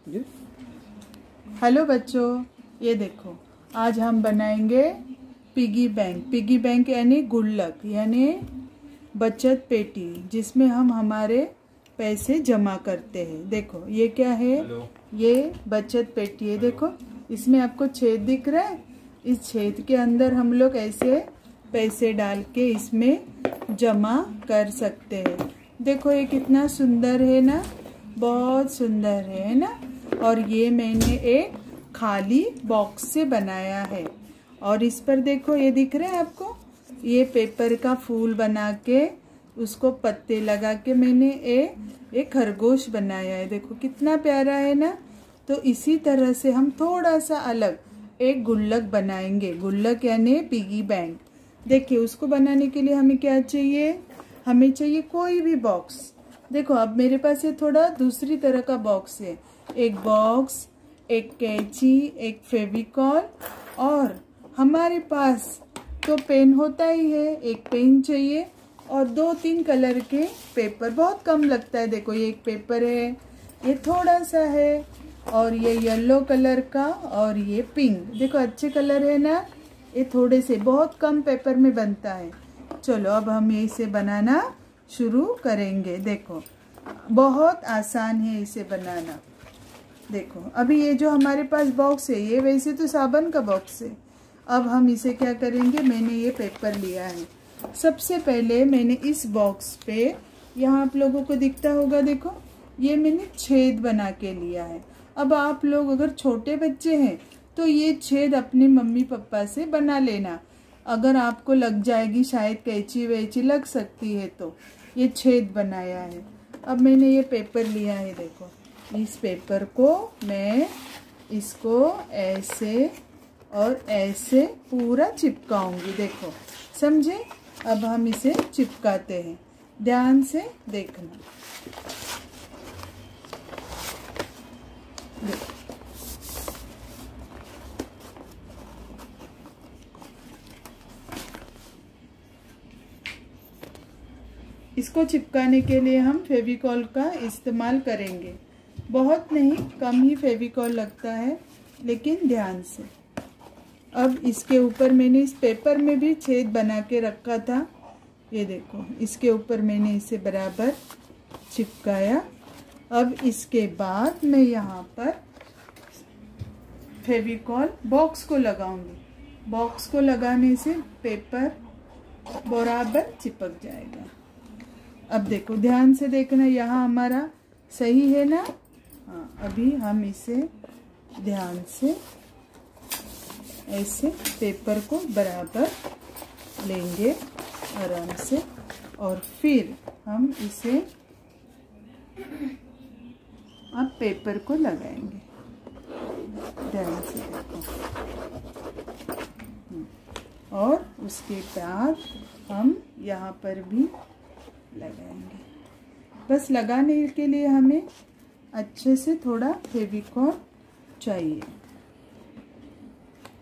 Hello बच्चों, ये देखो आज हम बनाएंगे पिगी बैंक। पिगी बैंक यानी गुल्लक यानी बचत पेटी, जिसमें हम हमारे पैसे जमा करते हैं। देखो ये क्या है? ये बचत पेटी है। देखो इसमें आपको छेद दिख रहा है। इस छेद के अंदर हम लोग ऐसे पैसे डाल के इसमें जमा कर सकते हैं। देखो ये कितना सुंदर है ना, बहुत सुंदर है ना। और ये मैंने एक खाली बॉक्स से बनाया है। और इस पर देखो ये दिख रहा है आपको, ये पेपर का फूल बना के उसको पत्ते लगा के मैंने एक खरगोश बनाया है। देखो कितना प्यारा है ना। तो इसी तरह से हम थोड़ा सा अलग एक गुल्लक बनाएंगे। गुल्लक यानी पिगी बैंक। देखिए उसको बनाने के लिए हमें क्या चाहिए? हमें चाहिए कोई भी बॉक्स। देखो अब मेरे पास ये थोड़ा दूसरी तरह का बॉक्स है। एक बॉक्स, एक कैंची, एक फेविकॉल, और हमारे पास तो पेन होता ही है। एक पेन चाहिए और 2-3 कलर के पेपर, बहुत कम लगता है। देखो ये एक पेपर है, ये थोड़ा सा है, और ये येलो कलर का, और ये पिंक। देखो अच्छे कलर है ना। ये थोड़े से बहुत कम पेपर में बनता है। चलो अब हम इसे बनाना शुरू करेंगे। देखो बहुत आसान है इसे बनाना। देखो अभी ये जो हमारे पास बॉक्स है, ये वैसे तो साबुन का बॉक्स है। अब हम इसे क्या करेंगे? मैंने ये पेपर लिया है। सबसे पहले मैंने इस बॉक्स पे, यहाँ आप लोगों को दिखता होगा, देखो ये मैंने छेद बना के लिया है। अब आप लोग अगर छोटे बच्चे हैं तो ये छेद अपने मम्मी पापा से बना लेना। अगर आपको लग जाएगी, शायद कैंची वैची लग सकती है, तो ये छेद बनाया है। अब मैंने ये पेपर लिया है। देखो इस पेपर को मैं इसको ऐसे और ऐसे पूरा चिपकाऊंगी। देखो समझे? अब हम इसे चिपकाते हैं, ध्यान से देखना। देखो इसको चिपकाने के लिए हम फेविकॉल का इस्तेमाल करेंगे। बहुत नहीं, कम ही फेविकॉल लगता है, लेकिन ध्यान से। अब इसके ऊपर मैंने इस पेपर में भी छेद बना के रखा था। ये देखो इसके ऊपर मैंने इसे बराबर चिपकाया। अब इसके बाद मैं यहाँ पर फेविकॉल बॉक्स को लगाऊंगी। बॉक्स को लगाने से पेपर बराबर चिपक जाएगा। अब देखो ध्यान से देखना, यहाँ हमारा सही है ना। हाँ, अभी हम इसे ध्यान से ऐसे पेपर को बराबर लेंगे आराम से, और फिर हम इसे अब पेपर को लगाएंगे। ध्यान से देखो, और उसके बाद हम यहाँ पर भी लगाएंगे। बस लगाने के लिए हमें अच्छे से थोड़ा फेविकॉल चाहिए।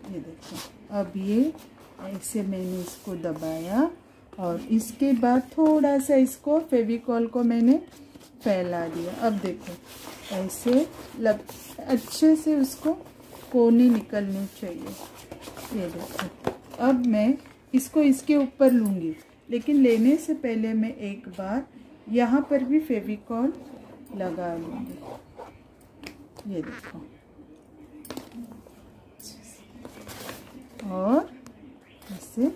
ये देखो अब ये ऐसे मैंने इसको दबाया, और इसके बाद थोड़ा सा इसको फेविकॉल को मैंने फैला दिया। अब देखो ऐसे अच्छे से उसको कोने निकलने चाहिए। ये देखो अब मैं इसको इसके ऊपर लूँगी, लेकिन लेने से पहले मैं एक बार यहाँ पर भी फेविकॉल लगा लूँगी। ये देखो, और इसे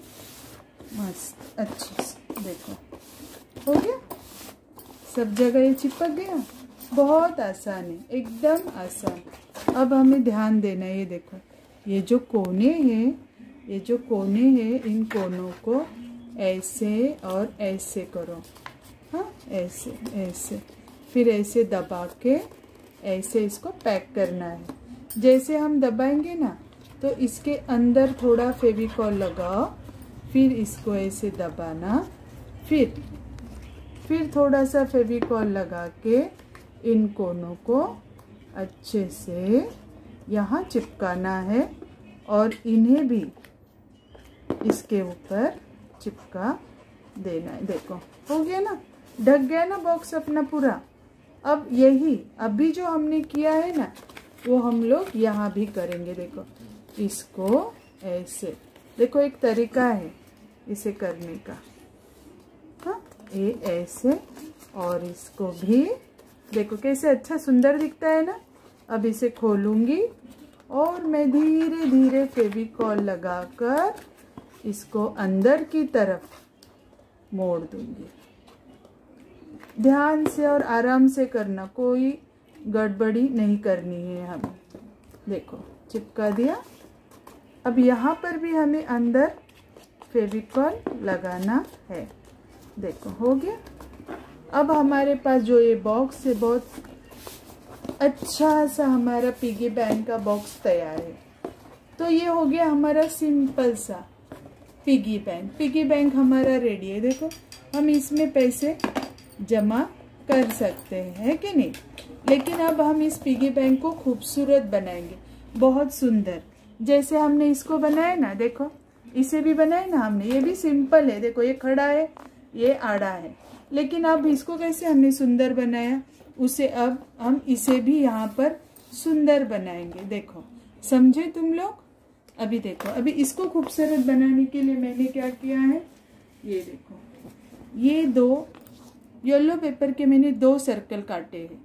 मस्त अच्छे से देखो हो गया। सब जगह ये चिपक गया। बहुत आसान है, एकदम आसान। अब हमें ध्यान देना है। ये देखो ये जो कोने हैं, ये जो कोने हैं, इन कोनों को ऐसे और ऐसे करो। हाँ ऐसे ऐसे, फिर ऐसे दबा के ऐसे इसको पैक करना है। जैसे हम दबाएंगे ना, तो इसके अंदर थोड़ा फेविकॉल लगाओ, फिर इसको ऐसे दबाना, फिर थोड़ा सा फेविकॉल लगा के इन कोनों को अच्छे से यहाँ चिपकाना है, और इन्हें भी इसके ऊपर चिपका देना है। देखो हो गया ना, ढक गया ना बॉक्स अपना पूरा। अब यही अभी जो हमने किया है ना वो हम लोग यहाँ भी करेंगे। देखो इसको ऐसे, देखो एक तरीका है इसे करने का। हाँ ये ऐसे, और इसको भी देखो कैसे अच्छा सुंदर दिखता है ना। अब इसे खोलूंगी और मैं धीरे धीरे फेविकॉल लगाकर इसको अंदर की तरफ मोड़ दूंगी। ध्यान से और आराम से करना, कोई गड़बड़ी नहीं करनी है हमें। देखो चिपका दिया। अब यहाँ पर भी हमें अंदर फेविकॉल लगाना है। देखो हो गया। अब हमारे पास जो ये बॉक्स है, बहुत अच्छा सा हमारा पिगी बैंक का बॉक्स तैयार है। तो ये हो गया हमारा सिंपल सा पिगी बैंक। पिगी बैंक हमारा रेडी है। देखो हम इसमें पैसे जमा कर सकते हैं, है कि नहीं। लेकिन अब हम इस पिगी बैंक को खूबसूरत बनाएंगे, बहुत सुंदर। जैसे हमने इसको बनाया ना, देखो इसे भी बनाया ना हमने, ये भी सिंपल है। देखो ये खड़ा है, ये आड़ा है, लेकिन अब इसको कैसे हमने सुंदर बनाया, उसे अब हम इसे भी यहाँ पर सुंदर बनाएंगे। देखो समझे तुम लोग। अभी देखो, अभी इसको खूबसूरत बनाने के लिए मैंने क्या किया है, ये देखो ये दो येलो पेपर के मैंने 2 सर्कल काटे हैं।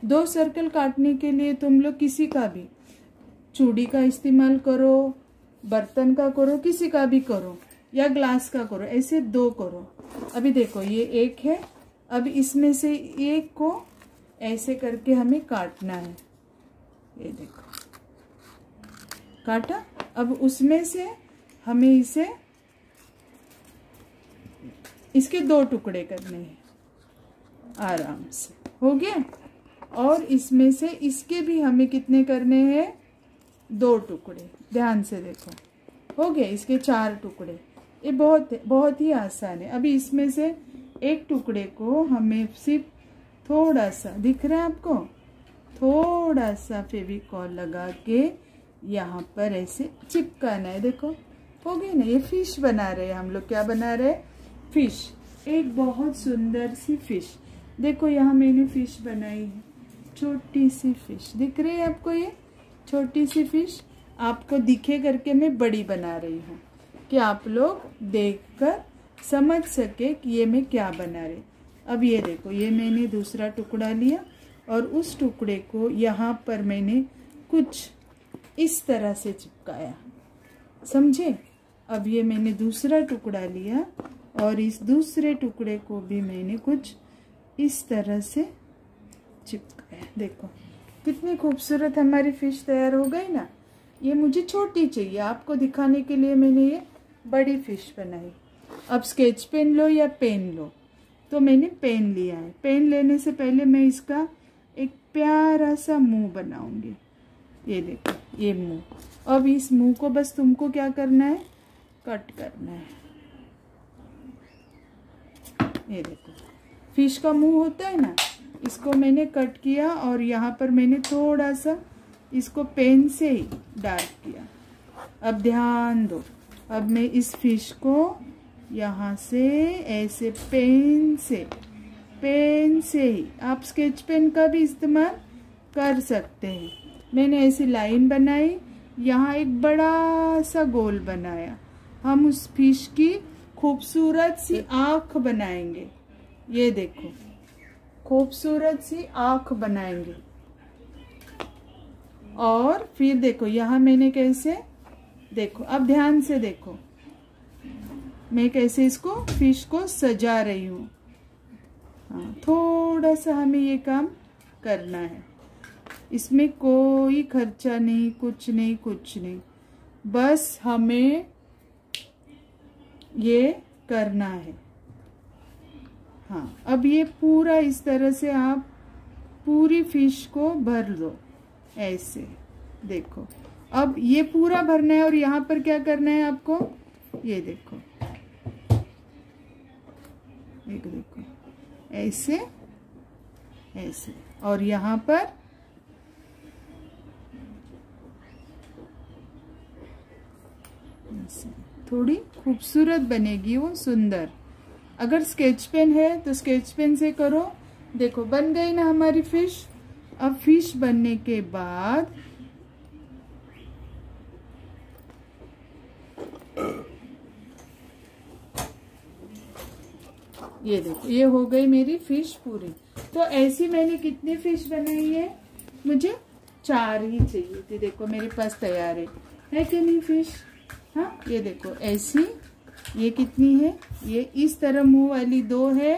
2 सर्कल काटने के लिए तुम लोग किसी का भी, चूड़ी का इस्तेमाल करो, बर्तन का करो, किसी का भी करो, या ग्लास का करो, ऐसे 2 करो। अभी देखो ये एक है, अब इसमें से एक को ऐसे करके हमें काटना है। ये देखो काटा। अब उसमें से हमें इसके 2 टुकड़े करने हैं आराम से। हो गया। और इसमें से इसके भी हमें कितने करने हैं, 2 टुकड़े। ध्यान से देखो हो गया, इसके 4 टुकड़े। ये बहुत ही आसान है। अभी इसमें से एक टुकड़े को हमें सिर्फ थोड़ा सा, दिख रहा है आपको, थोड़ा सा फेविकॉल लगा के यहाँ पर ऐसे चिपकाना है। देखो हो गई ना। ये फिश बना रहे हैं हम लोग। क्या बना रहे हैं, फिश। एक बहुत सुंदर सी फिश। देखो यहाँ मैंने फिश बनाई है, छोटी सी फिश दिख रही है आपको। ये छोटी सी फिश आपको दिखे करके मैं बड़ी बना रही हूँ, कि आप लोग देखकर समझ सके कि ये मैं क्या बना रही। अब ये देखो, ये मैंने दूसरा टुकड़ा लिया और उस टुकड़े को यहाँ पर मैंने कुछ इस तरह से चिपकाया, समझे। अब ये मैंने दूसरा टुकड़ा लिया और इस दूसरे टुकड़े को भी मैंने कुछ इस तरह से चिपकाया। देखो कितनी खूबसूरत हमारी फिश तैयार हो गई ना। ये मुझे छोटी चाहिए, आपको दिखाने के लिए मैंने ये बड़ी फिश बनाई। अब स्केच पेन लो या पेन लो। तो मैंने पेन लिया है। पेन लेने से पहले मैं इसका एक प्यारा सा मुंह बनाऊंगी। ये देखो ये मुंह। अब इस मुंह को बस तुमको क्या करना है, कट करना है। ये देखो फिश का मुंह होता है ना, इसको मैंने कट किया और यहाँ पर मैंने थोड़ा सा इसको पेन से ही डार्क किया। अब ध्यान दो, अब मैं इस फिश को यहाँ से ऐसे पेन से ही, आप स्केच पेन का भी इस्तेमाल कर सकते हैं। मैंने ऐसी लाइन बनाई, यहाँ एक बड़ा सा गोल बनाया। हम उस फिश की खूबसूरत सी आँख बनाएंगे। ये देखो खूबसूरत सी आँख बनाएंगे। और फिर देखो यहाँ मैंने कैसे, देखो अब ध्यान से देखो मैं कैसे इसको फिश को सजा रही हूँ। हाँ थोड़ा सा हमें ये काम करना है। इसमें कोई खर्चा नहीं, कुछ नहीं, बस हमें ये करना है। हाँ अब ये पूरा इस तरह से आप पूरी फिश को भर लो ऐसे। देखो अब ये पूरा भरना है और यहाँ पर क्या करना है आपको, ये देखो देखो ऐसे ऐसे, और यहाँ पर ऐसे थोड़ी खूबसूरत बनेगी वो, सुंदर। अगर स्केच पेन है तो स्केच पेन से करो, देखो बन गई ना हमारी फिश। अब फिश बनने के बाद ये देखो ये हो गई मेरी फिश पूरी। तो ऐसी मैंने कितनी फिश बनाई है, मुझे 4 ही चाहिए थी। देखो मेरे पास तैयार है कि नहीं फिश। हाँ ये देखो ऐसी, ये कितनी है, ये इस तरह मुंह वाली 2 है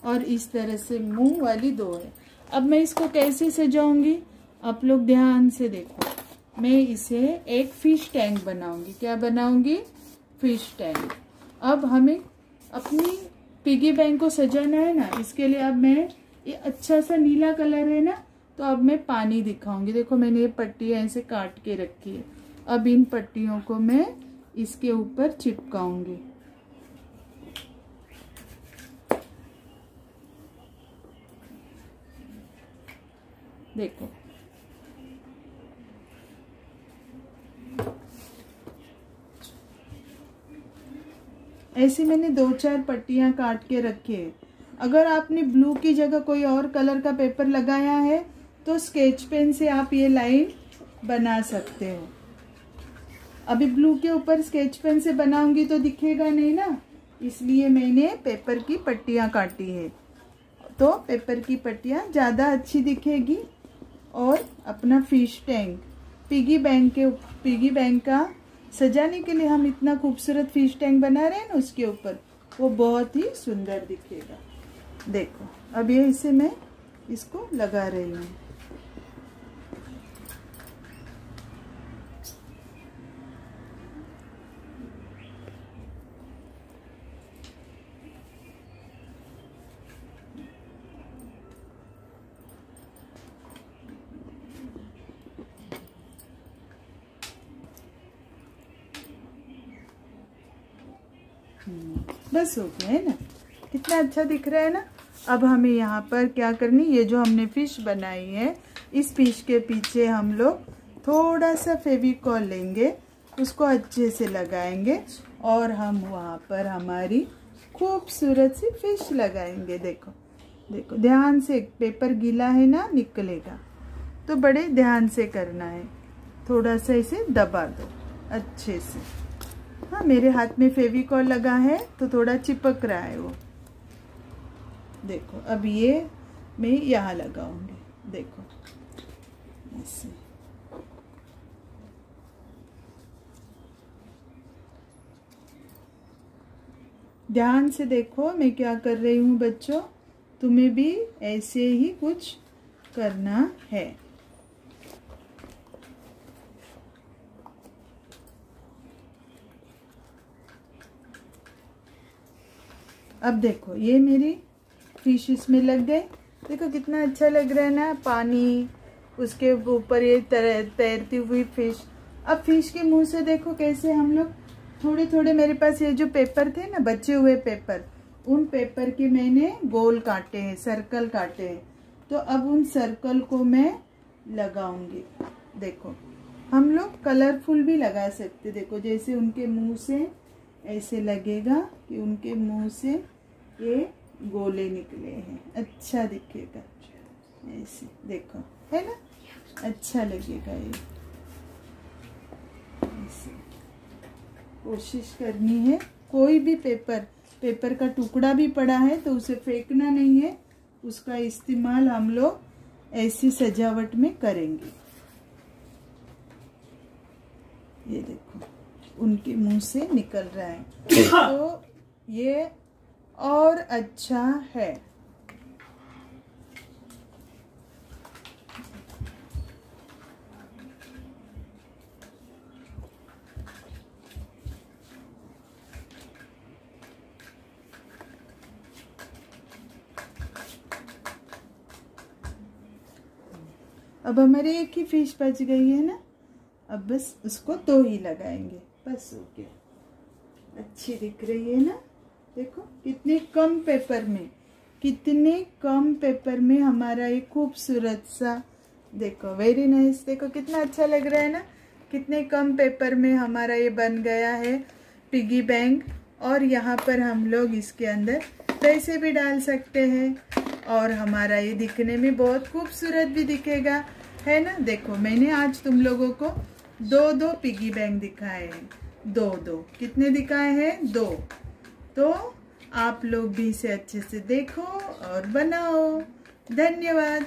और इस तरह से मुंह वाली 2 है। अब मैं इसको कैसे सजाऊंगी, आप लोग ध्यान से देखो। मैं इसे एक फिश टैंक बनाऊंगी। क्या बनाऊंगी, फिश टैंक। अब हमें अपनी पिगी बैंक को सजाना है ना, इसके लिए अब मैं ये अच्छा सा नीला कलर है ना, तो अब मैं पानी दिखाऊंगी। देखो मैंने ये पट्टियां ऐसे काट के रखी है। अब इन पट्टियों को मैं इसके ऊपर चिपकाऊंगी। देखो ऐसे मैंने 2-4 पट्टियां काट के रखी है। अगर आपने ब्लू की जगह कोई और कलर का पेपर लगाया है तो स्केच पेन से आप ये लाइन बना सकते हो। अभी ब्लू के ऊपर स्केच पेन से बनाऊंगी तो दिखेगा नहीं ना, इसलिए मैंने पेपर की पट्टियां काटी है। तो पेपर की पट्टियां ज़्यादा अच्छी दिखेगी। और अपना फिश टैंक पिगी बैंक का सजाने के लिए हम इतना खूबसूरत फिश टैंक बना रहे हैं ना, उसके ऊपर वो बहुत ही सुंदर दिखेगा। देखो अब ये इसे मैं इसको लगा रही हूँ। बस हो गया है ना, कितना अच्छा दिख रहा है ना। अब हमें यहाँ पर क्या करनी, ये जो हमने फिश बनाई है इस फिश के पीछे हम लोग थोड़ा सा फेविकॉल लेंगे, उसको अच्छे से लगाएंगे और हम वहाँ पर हमारी खूबसूरत सी फिश लगाएंगे। देखो देखो ध्यान से, पेपर गीला है ना, निकलेगा तो बड़े ध्यान से करना है। थोड़ा सा इसे दबा दो अच्छे से। हाँ मेरे हाथ में फेविकॉल लगा है तो थोड़ा चिपक रहा है वो। देखो अब ये मैं यहाँ लगाऊंगी। देखो ऐसे ध्यान से देखो मैं क्या कर रही हूँ बच्चों, तुम्हें भी ऐसे ही कुछ करना है। अब देखो ये मेरी फिश इसमें लग गए। देखो कितना अच्छा लग रहा है ना, पानी उसके ऊपर ये तैरती हुई फिश। अब फिश के मुंह से देखो कैसे हम लोग थोड़े थोड़े, मेरे पास ये जो पेपर थे ना बचे हुए पेपर, उन पेपर के मैंने गोल काटे हैं, सर्कल काटे हैं। तो अब उन सर्कल को मैं लगाऊंगी। देखो हम लोग कलरफुल भी लगा सकते। देखो जैसे उनके मुंह से ऐसे लगेगा कि उनके मुंह से ये गोले निकले हैं, अच्छा दिखेगा ऐसे। देखो है ना, अच्छा लगेगा ये। ऐसे कोशिश करनी है। कोई भी पेपर का टुकड़ा भी पड़ा है तो उसे फेंकना नहीं है, उसका इस्तेमाल हम लोग ऐसी सजावट में करेंगे। ये देखो उनके मुंह से निकल रहा है तो ये और अच्छा है। अब हमारे एक ही फिश बच गई है ना, अब बस उसको 2 ही लगाएंगे, बस हो गया। अच्छी दिख रही है ना। देखो कितने कम पेपर में हमारा ये खूबसूरत सा, देखो वेरी नाइस। देखो कितना अच्छा लग रहा है ना, कितने कम पेपर में हमारा ये बन गया है पिगी बैंक। और यहाँ पर हम लोग इसके अंदर पैसे भी डाल सकते हैं। और हमारा ये दिखने में बहुत खूबसूरत भी दिखेगा, है ना। देखो मैंने आज तुम लोगों को 2 पिगी बैंक दिखाए हैं, 2 कितने दिखाए हैं, 2। तो आप लोग भी इसे अच्छे से देखो और बनाओ। धन्यवाद।